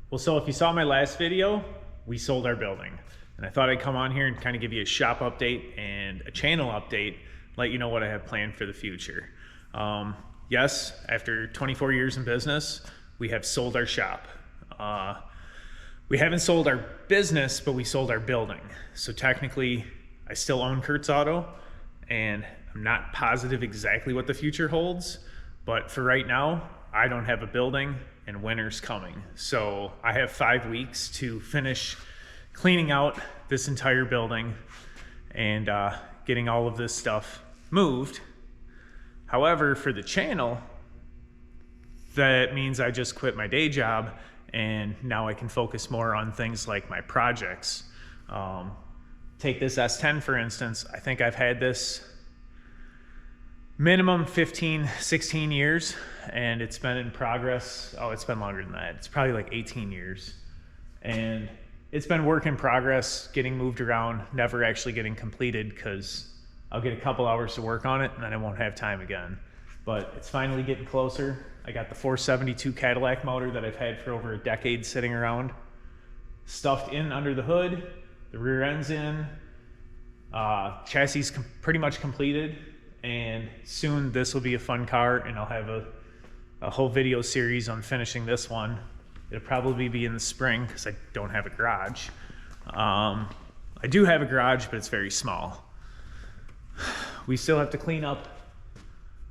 Well, so if you saw my last video, we sold our building. And I thought I'd come on here and kind of give you a shop update and a channel update, let you know what I have planned for the future. Yes, after 24 years in business, we have sold our shop. We haven't sold our business, but we sold our building. So technically, I still own Kurt's Auto, and I'm not positive exactly what the future holds, but for right now, I don't have a building and winter's coming. So I have 5 weeks to finish cleaning out this entire building and getting all of this stuff moved. However, for the channel, that means I just quit my day job and now I can focus more on things like my projects. Take this S10 for instance. I think I've had this minimum 15, 16 years, and it's been in progress. Oh, it's been longer than that. It's probably like 18 years. And it's been work in progress, getting moved around, never actually getting completed because I'll get a couple hours to work on it and then I won't have time again. But it's finally getting closer. I got the 472 Cadillac motor that I've had for over a decade sitting around, stuffed in under the hood, the rear end's in, chassis is pretty much completed, and soon this will be a fun car and I'll have a whole video series on finishing this one. It'll probably be in the spring because I don't have a garage. I do have a garage, but it's very small. We still have to clean up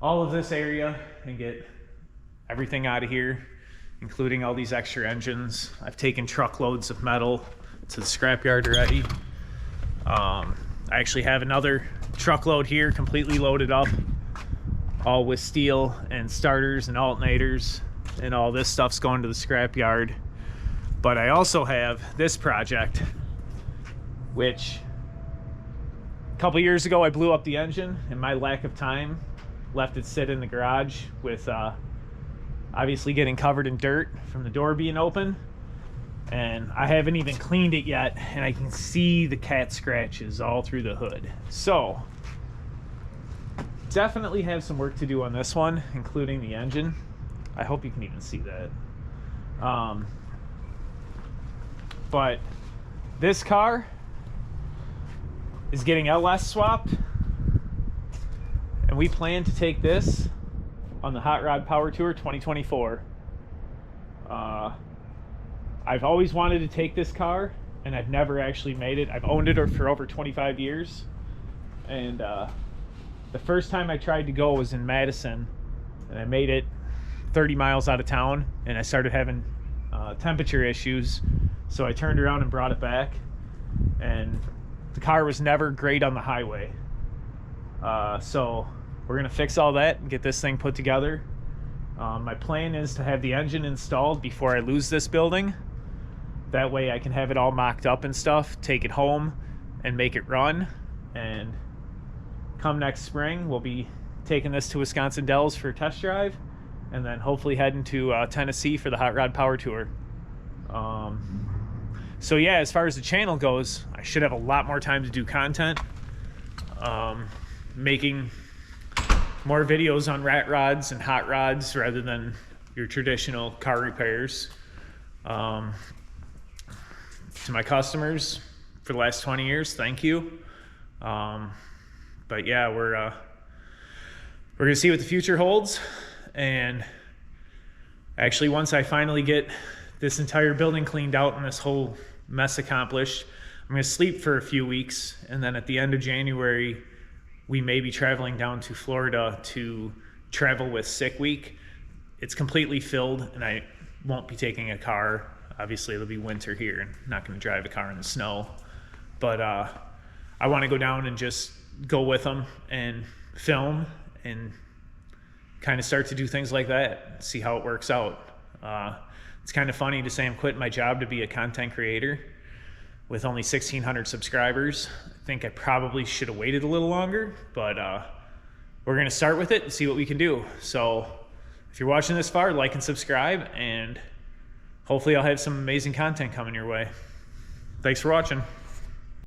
all of this area and get everything out of here, including all these extra engines. I've taken truckloads of metal to the scrapyard already. I actually have another truckload here completely loaded up, all with steel and starters and alternators, and all this stuff's going to the scrapyard. But I also have this project, which a couple years ago I blew up the engine, and my lack of time left it sit in the garage with obviously getting covered in dirt from the door being open. And I haven't even cleaned it yet, and I can see the cat scratches all through the hood. So definitely have some work to do on this one, including the engine. I hope you can even see that. But this car is getting LS swapped, and we plan to take this on the Hot Rod Power Tour 2024. I've always wanted to take this car, and I've never actually made it. I've owned it for over 25 years, and the first time I tried to go was in Madison, and I made it 30 miles out of town, and I started having temperature issues, so I turned around and brought it back, and the car was never great on the highway. So we're gonna fix all that and get this thing put together. My plan is to have the engine installed before I lose this building. That way I can have it all mocked up and stuff, take it home and make it run. And come next spring, we'll be taking this to Wisconsin Dells for a test drive, and then hopefully heading to Tennessee for the Hot Rod Power Tour. So yeah, as far as the channel goes, I should have a lot more time to do content. Making more videos on rat rods and hot rods rather than your traditional car repairs. To my customers for the last 20 years, thank you. But yeah, we're gonna see what the future holds. And actually, once I finally get this entire building cleaned out and this whole mess accomplished, I'm gonna sleep for a few weeks, and then at the end of January, we may be traveling down to Florida to travel with Sick Week. It's completely filled, and I won't be taking a car. Obviously, it'll be winter here, and I'm not gonna drive a car in the snow. But I wanna go down and just go with them and film and kind of start to do things like that, see how it works out. It's kind of funny to say I'm quitting my job to be a content creator with only 1,600 subscribers. I think I probably should have waited a little longer, but we're gonna start with it and see what we can do. So if you're watching this far, like and subscribe, and hopefully I'll have some amazing content coming your way. Thanks for watching.